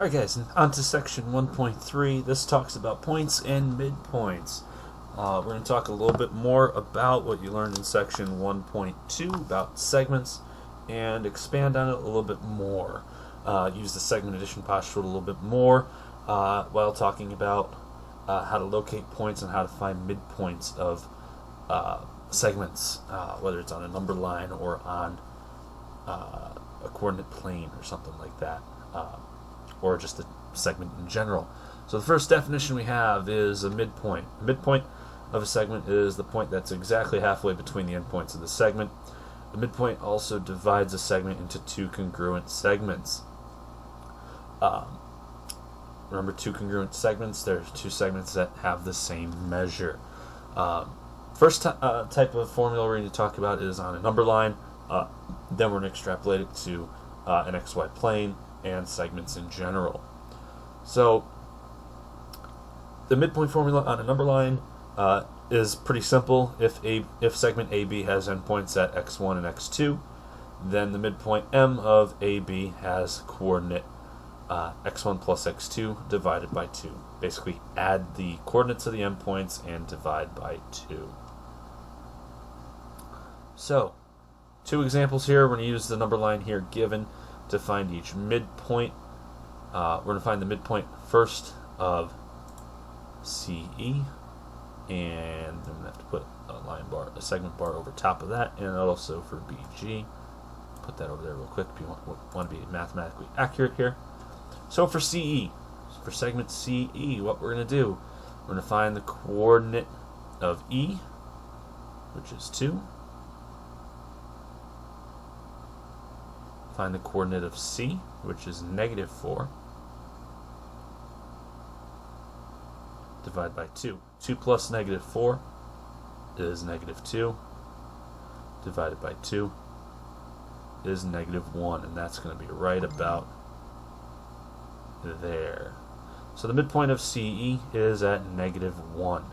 Alright guys, on to section 1.3. This talks about points and midpoints. We're going to talk a little bit more about what you learned in section 1.2 about segments and expand on it a little bit more. Use the segment addition postulate a little bit more while talking about how to locate points and how to find midpoints of segments, whether it's on a number line or on a coordinate plane or something like that. Or just a segment in general. So the first definition we have is a midpoint. A midpoint of a segment is the point that's exactly halfway between the endpoints of the segment. The midpoint also divides a segment into two congruent segments. Remember, two congruent segments, there's two segments that have the same measure. First type of formula we're going to talk about is on a number line. Then we're going to extrapolate it to an XY plane and segments in general. So the midpoint formula on a number line is pretty simple. If segment AB has endpoints at x1 and x2, then the midpoint M of AB has coordinate x1 plus x2 divided by 2. Basically add the coordinates of the endpoints and divide by 2. So two examples here. We're going to use the number line here given to find each midpoint. We're going to find the midpoint first of CE, and I'm going to have to put a segment bar over top of that, and also for BG. Put that over there real quick if you want to be mathematically accurate here. So for CE, for segment CE, what we're going to do, we're going to find the coordinate of E, which is 2. Find the coordinate of C, which is negative 4. Divide by 2. 2 plus negative 4 is negative 2. Divided by 2 is negative 1. And that's going to be right about there. So the midpoint of CE is at negative 1.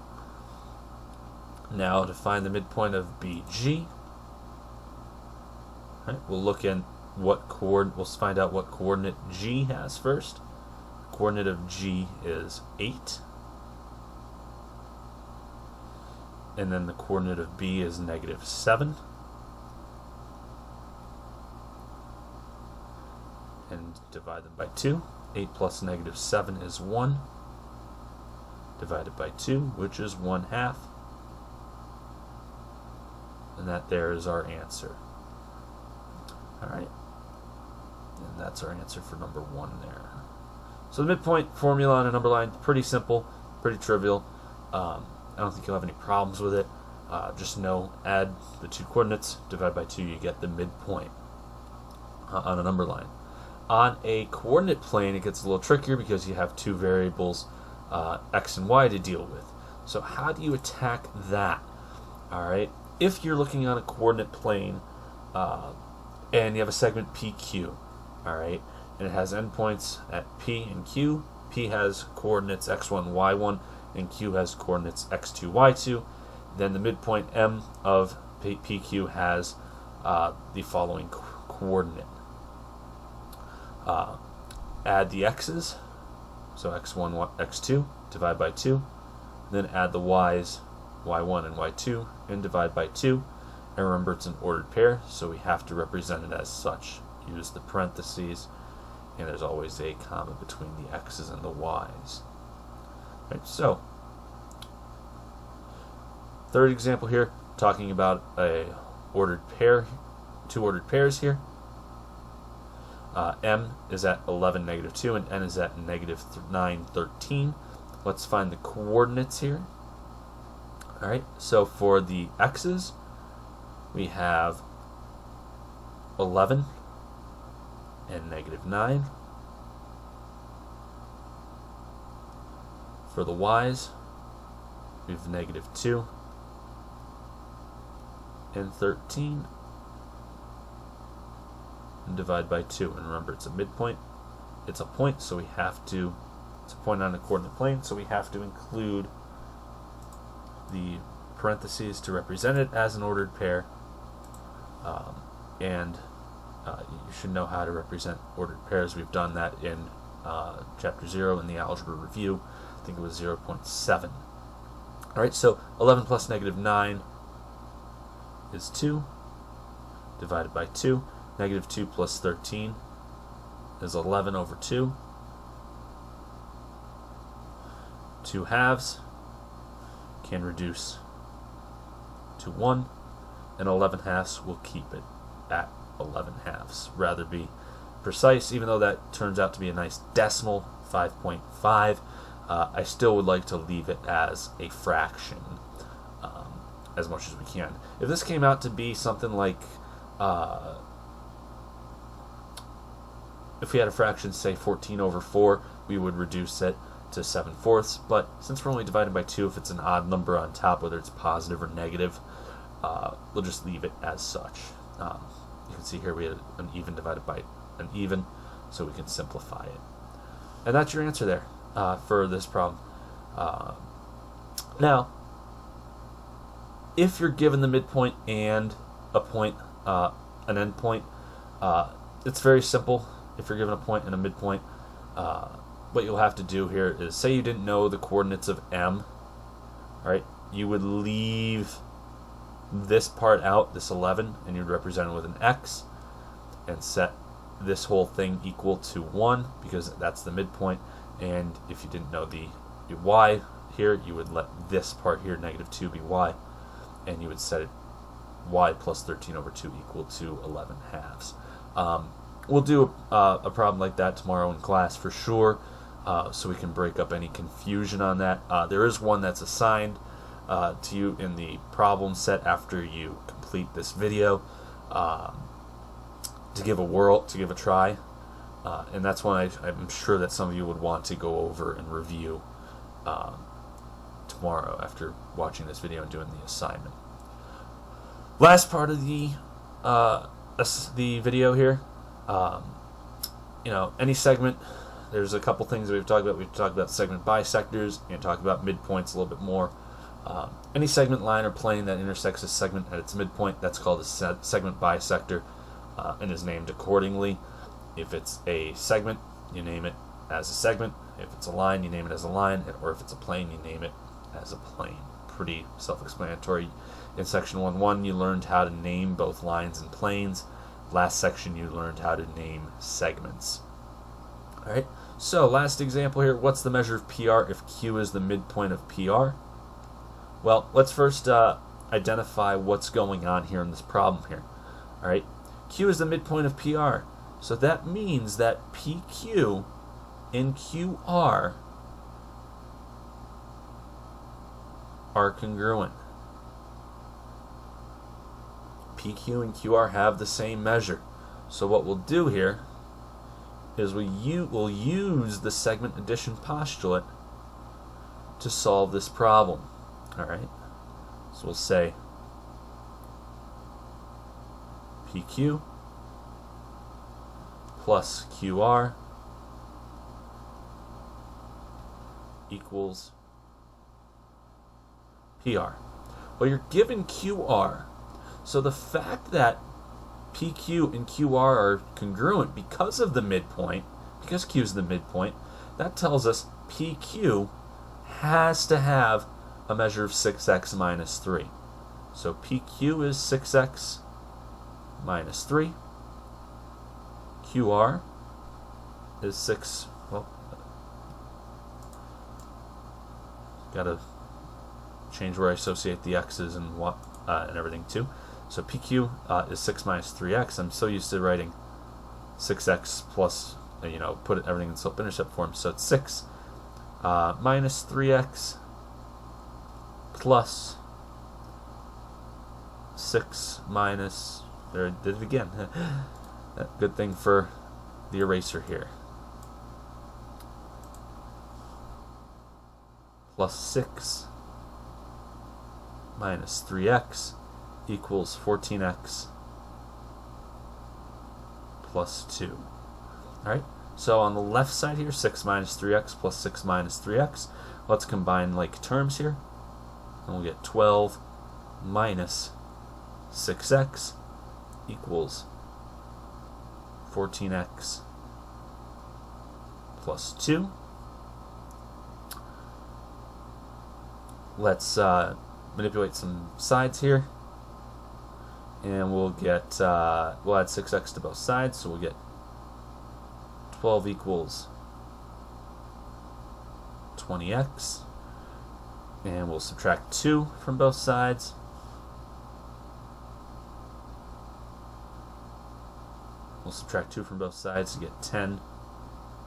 Now to find the midpoint of BG, we'll look in we'll find out what coordinate G has first. The coordinate of G is 8. And then the coordinate of B is negative 7. And divide them by 2. 8 plus negative 7 is 1. Divided by 2, which is 1/2. And that there is our answer. Alright. And that's our answer for number 1 there. So the midpoint formula on a number line, pretty simple, pretty trivial. I don't think you'll have any problems with it. Just know, add the two coordinates, divide by 2, you get the midpoint on a number line. On a coordinate plane, it gets a little trickier because you have two variables, x and y, to deal with. So how do you attack that? Alright, if you're looking on a coordinate plane, and you have a segment PQ, alright, and it has endpoints at P and Q. P has coordinates x1, y1, and Q has coordinates x2, y2. Then the midpoint M of PQ has the following coordinate. Add the x's, so x1, x2, divide by 2. Then add the y's, y1 and y2, and divide by 2. And remember, it's an ordered pair, so we have to represent it as such. Use the parentheses, and there's always a comma between the x's and the y's. Right, so, third example here, talking about a ordered pair, two ordered pairs here. M is at 11, negative 2, and N is at negative 9, 13. Let's find the coordinates here. Alright, so for the x's, we have 11 and negative 9. For the y's, we have negative 2 and 13. And divide by 2. And remember, it's a midpoint. It's a point, so we have to, it's a point on a coordinate plane, so we have to include the parentheses to represent it as an ordered pair. And you should know how to represent ordered pairs. We've done that in chapter 0 in the algebra review. I think it was 0.7. Alright, so 11 plus negative 9 is 2, divided by 2. Negative 2 plus 13 is 11 over 2. 2 halves can reduce to 1, and 11 halves will keep it at 11 halves. Rather be precise, even though that turns out to be a nice decimal, 5.5, I still would like to leave it as a fraction as much as we can. If this came out to be something like, if we had a fraction, say 14 over 4, we would reduce it to 7/4, but since we're only dividing by 2, if it's an odd number on top, whether it's positive or negative, we'll just leave it as such. You can see here we had an even divided by an even, so we can simplify it. And that's your answer there for this problem. Now, if you're given the midpoint and a point, an endpoint, it's very simple. If you're given a point and a midpoint, what you'll have to do here is, say you didn't know the coordinates of M, right? You would leave this part out, this 11, and you'd represent it with an X, and set this whole thing equal to 1, because that's the midpoint. And if you didn't know the Y here, you would let this part here, negative 2, be Y, and you would set it Y plus 13 over 2 equal to 11 halves. We'll do a problem like that tomorrow in class for sure, so we can break up any confusion on that. There is one that's assigned to you in the problem set after you complete this video, to give a try, and that's one I'm sure that some of you would want to go over and review tomorrow after watching this video and doing the assignment. Last part of the video here. Any segment, there's a couple things that we've talked about. We've talked about segment bisectors, and talked about midpoints a little bit more. Any segment, line, or plane that intersects a segment at its midpoint, that's called a segment bisector, and is named accordingly. If it's a segment, you name it as a segment. If it's a line, you name it as a line, or if it's a plane, you name it as a plane. Pretty self-explanatory. In section 1.1, you learned how to name both lines and planes. Last section, you learned how to name segments. Alright, so last example here. What's the measure of PR if Q is the midpoint of PR? Well, let's first identify what's going on here in this problem here. Alright, Q is the midpoint of PR. So that means that PQ and QR are congruent. PQ and QR have the same measure. So what we'll do here is we'll use the segment addition postulate to solve this problem. Alright, so we'll say PQ plus QR equals PR. Well, you're given QR, so the fact that PQ and QR are congruent because of the midpoint, because Q is the midpoint, that tells us PQ has to have a measure of 6x minus 3. So PQ is 6x minus 3. QR is 6. Well, gotta change where I associate the x's and everything too. So PQ is 6 minus 3x. I'm so used to writing 6x plus, put everything in slope-intercept form. So it's 6 minus 3x plus 6 minus, there I did it again. Good thing for the eraser here. Plus 6 minus 3x equals 14x plus 2. Alright, so on the left side here, 6 minus 3x plus 6 minus 3x. Let's combine like terms here. And we'll get 12 minus 6x equals 14x plus 2. Let's manipulate some sides here. And we'll get, we'll add 6x to both sides, so we'll get 12 equals 20x. And we'll subtract 2 from both sides. We'll subtract 2 from both sides to get 10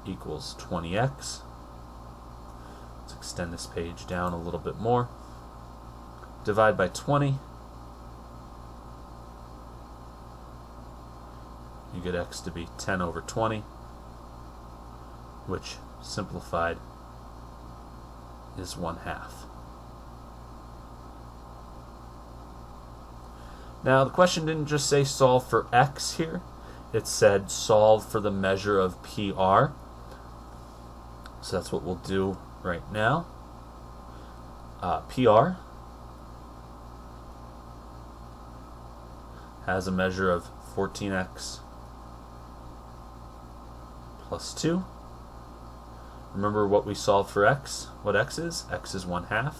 equals 20x. Let's extend this page down a little bit more. Divide by 20. You get x to be 10 over 20, which simplified is 1/2. Now the question didn't just say solve for x here, it said solve for the measure of PR. So that's what we'll do right now. PR has a measure of 14x plus 2. Remember what we solved for x, what x is? X is 1/2.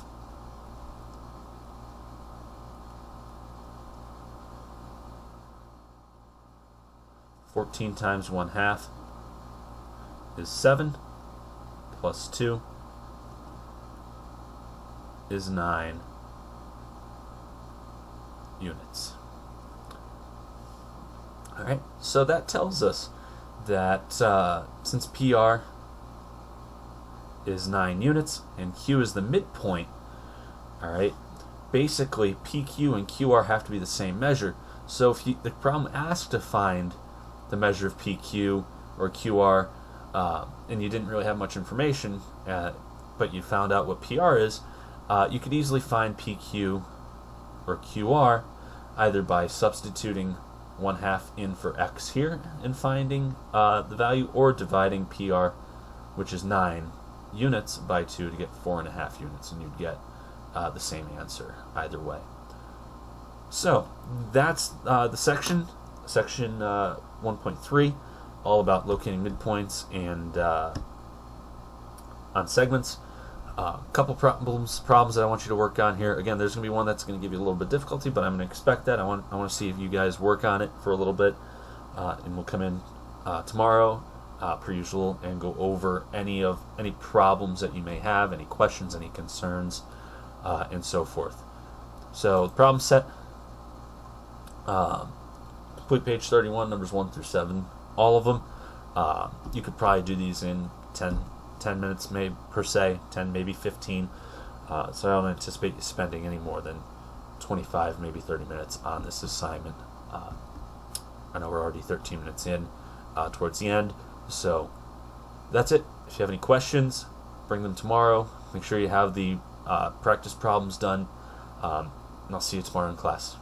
(14 times 1/2 is 7, plus 2 is 9 units. Alright, so that tells us that since PR is 9 units and Q is the midpoint, alright, basically PQ and QR have to be the same measure. So if the problem asked to find the measure of PQ or QR, and you didn't really have much information, but you found out what PR is, you could easily find PQ or QR either by substituting 1/2 in for x here and finding the value, or dividing PR, which is 9 units, by 2 to get 4.5 units, and you'd get the same answer either way. So that's the section 1.3, all about locating midpoints and on segments. A couple problems that I want you to work on here. Again, there's going to be one that's going to give you a little bit of difficulty, but I'm going to expect that. I want to see if you guys work on it for a little bit, and we'll come in tomorrow, per usual, and go over any problems that you may have, any questions, any concerns, and so forth. So the problem set, complete page 31, numbers 1 through 7, all of them. You could probably do these in 10 minutes, maybe per se, 10, maybe 15. So I don't anticipate you spending any more than 25, maybe 30 minutes on this assignment. I know we're already 13 minutes in towards the end. So that's it. If you have any questions, bring them tomorrow. Make sure you have the practice problems done. And I'll see you tomorrow in class.